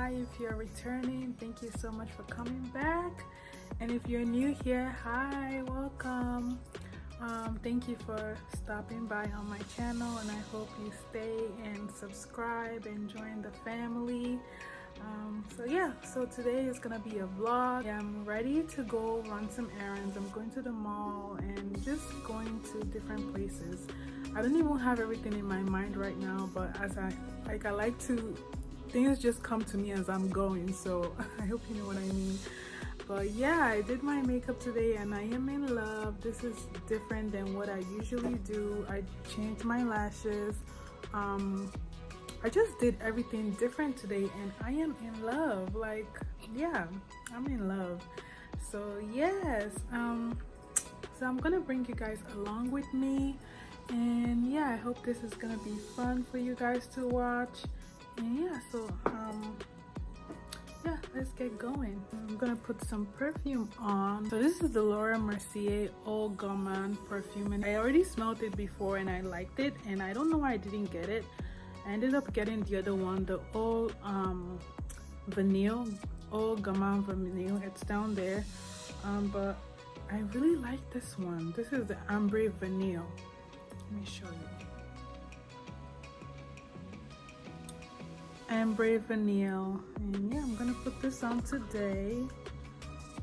Hi, if you're returning, thank you so much for coming back. And if you're new here, hi, welcome. Thank you for stopping by on my channel, and I hope you stay and subscribe and join the family. So today is gonna be a vlog. I'm ready to go run some errands. I'm going to the mall and just going to different places. I don't even have everything in my mind right now, but as I like to, things just come to me as I'm going, so I hope you know what I mean. But yeah, I did my makeup today and I am in love. This is different than what I usually do. I changed my lashes. I just did everything different today and I am in love. Like, yeah, I'm in love. So yes, so I'm gonna bring you guys along with me, and yeah, I hope this is gonna be fun for you guys to watch. And yeah, so yeah, let's get going. I'm gonna put some perfume on. So this is the Laura Mercier Eau Gourmand perfume, and I already smelled it before and I liked it, and I don't know why I didn't get it. I ended up getting the other one, the Eau Vanille, Eau Gourmand Vanille. It's down there, but I really like this one. This is the Ambre Vanille. Let me show you. Ambre Vanille, and yeah, I'm gonna put this on today.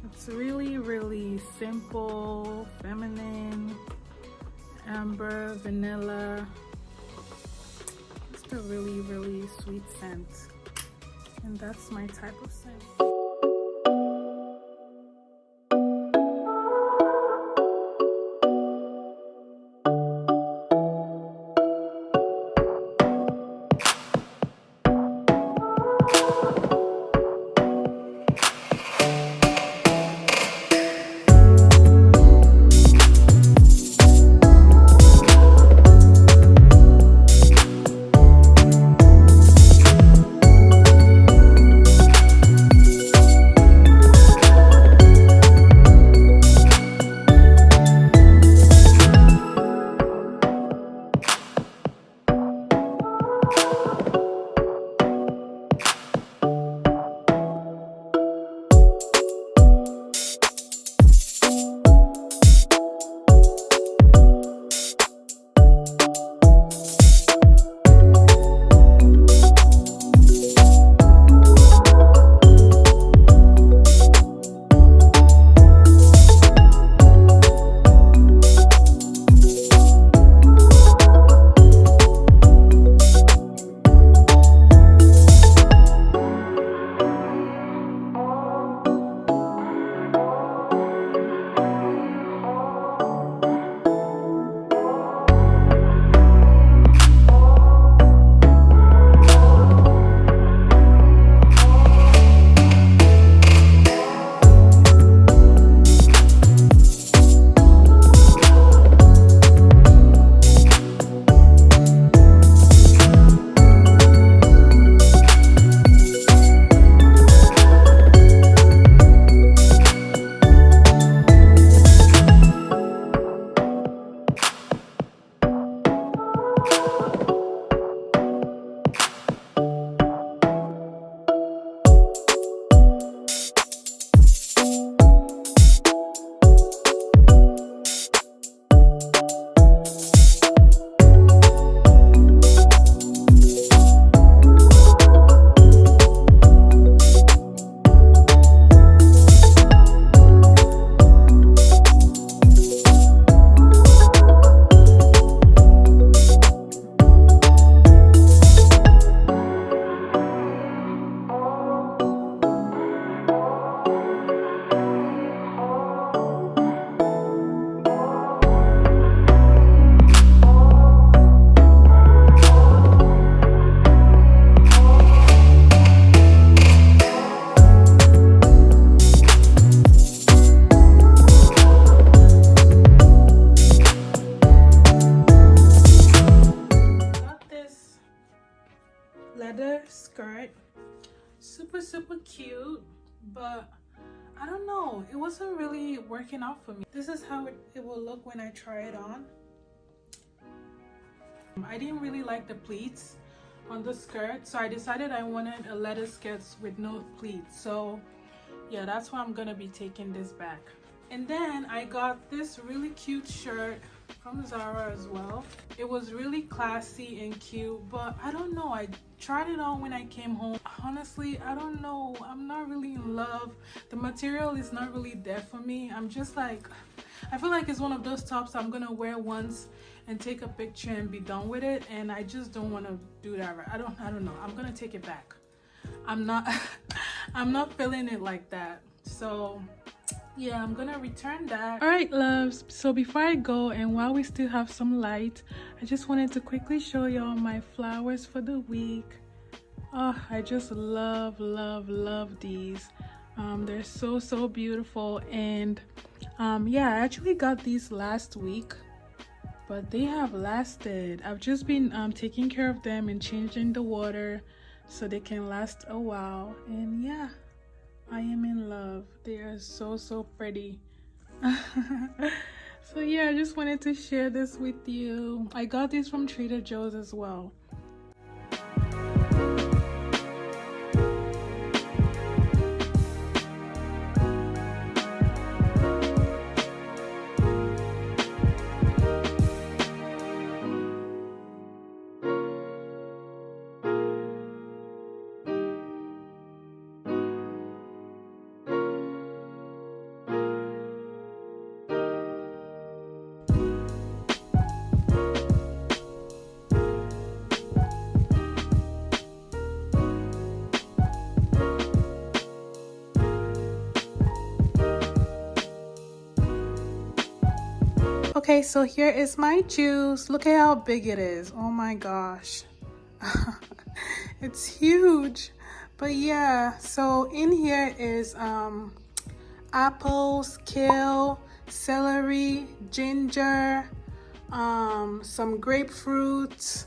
It's really simple, feminine, amber, vanilla. Just a really sweet scent, and that's my type of scent. Leather skirt, super cute, but I don't know, it wasn't really working out for me. This is how it will look when I try it on. I didn't really like the pleats on the skirt, so I decided I wanted a leather skirt with no pleats. So yeah, that's why I'm gonna be taking this back. And then I got this really cute shirt from Zara as well. It was really classy and cute, but I don't know, I tried it on when I came home. Honestly, I don't know, I'm not really in love. The material is not really there for me. I'm just like, I feel like it's one of those tops I'm gonna wear once and take a picture and be done with it, and I just don't want to do that. I don't know, I'm gonna take it back. I'm not I'm not feeling it like that. So yeah, I'm gonna return that. All right, loves, so before I go, and while we still have some light, I just wanted to quickly show y'all my flowers for the week. Oh, I just love these. They're so beautiful. And yeah, I actually got these last week, but they have lasted. I've just been taking care of them and changing the water so they can last a while. And yeah, I am in love. They are so pretty. So yeah, I just wanted to share this with you. I got these from Trader Joe's as well. Okay, so here is my juice. Look at how big it is. Oh my gosh. It's huge. But yeah, so in here is apples, kale, celery, ginger, some grapefruit,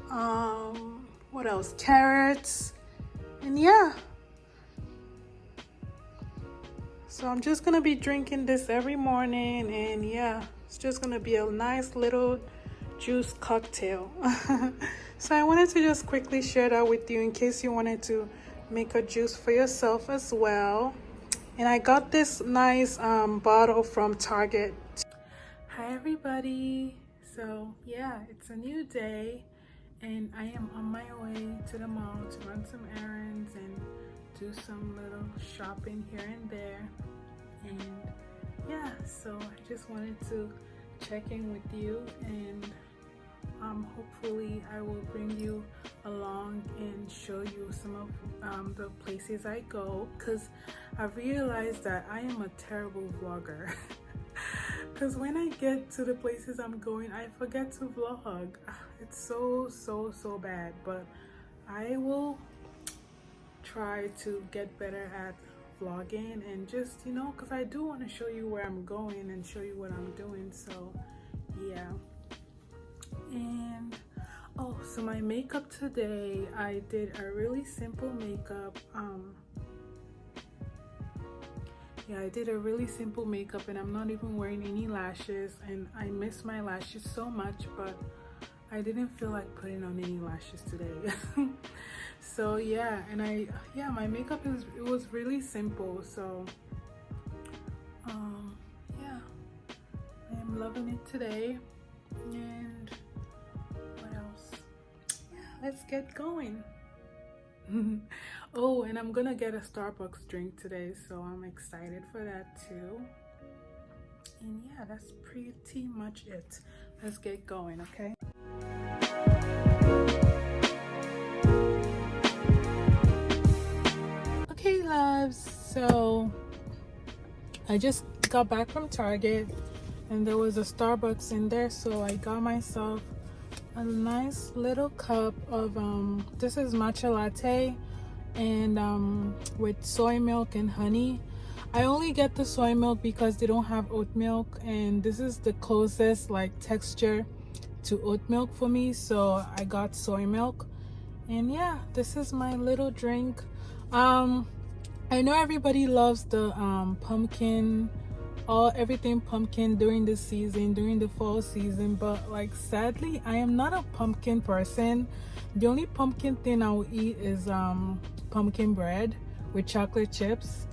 what else? Carrots. And yeah. So I'm just gonna be drinking this every morning, and yeah, it's just gonna be a nice little juice cocktail. So I wanted to just quickly share that with you in case you wanted to make a juice for yourself as well. And I got this nice bottle from Target. Hi everybody. So yeah, it's a new day and I am on my way to the mall to run some errands and do some little shopping here and there. And yeah, so I just wanted to check in with you, and hopefully I will bring you along and show you some of the places I go, because I realized that I am a terrible vlogger. Because when I get to the places I'm going, I forget to vlog. It's so bad, but I will try to get better at vlogging, and just, you know, because I do want to show you where I'm going and show you what I'm doing. So yeah. And oh, so my makeup today, I did a really simple makeup. Yeah, I did a really simple makeup, and I'm not even wearing any lashes, and I miss my lashes so much, but I didn't feel like putting on any lashes today. So yeah, and my makeup it was really simple. So yeah, I am loving it today. And what else? Yeah, let's get going. Oh, and I'm gonna get a Starbucks drink today, so I'm excited for that too. And yeah, that's pretty much it. Let's get going, okay? Okay, loves, so I just got back from Target and there was a Starbucks in there, so I got myself a nice little cup of this is matcha latte, and with soy milk and honey. I only get the soy milk because they don't have oat milk, and this is the closest like texture to oat milk for me, so I got soy milk. And yeah, this is my little drink. I know everybody loves the pumpkin everything pumpkin during the season, during the fall season, but like sadly I am not a pumpkin person. The only pumpkin thing I will eat is pumpkin bread with chocolate chips.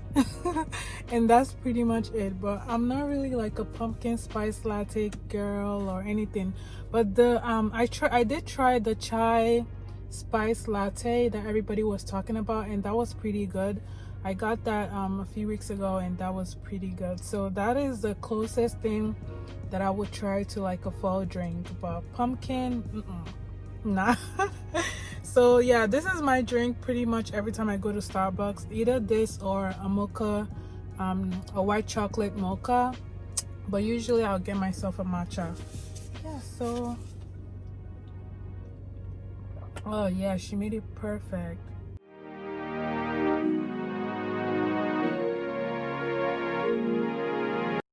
And that's pretty much it. But I'm not really like a pumpkin spice latte girl or anything. But the I did try the chai spice latte that everybody was talking about, and that was pretty good. I got that a few weeks ago, and that was pretty good. So that is the closest thing that I would try to like a fall drink. But pumpkin, nah. So yeah, this is my drink pretty much every time I go to Starbucks, either this or a mocha, a white chocolate mocha, but usually I'll get myself a matcha. Yeah, so oh yeah, she made it perfect.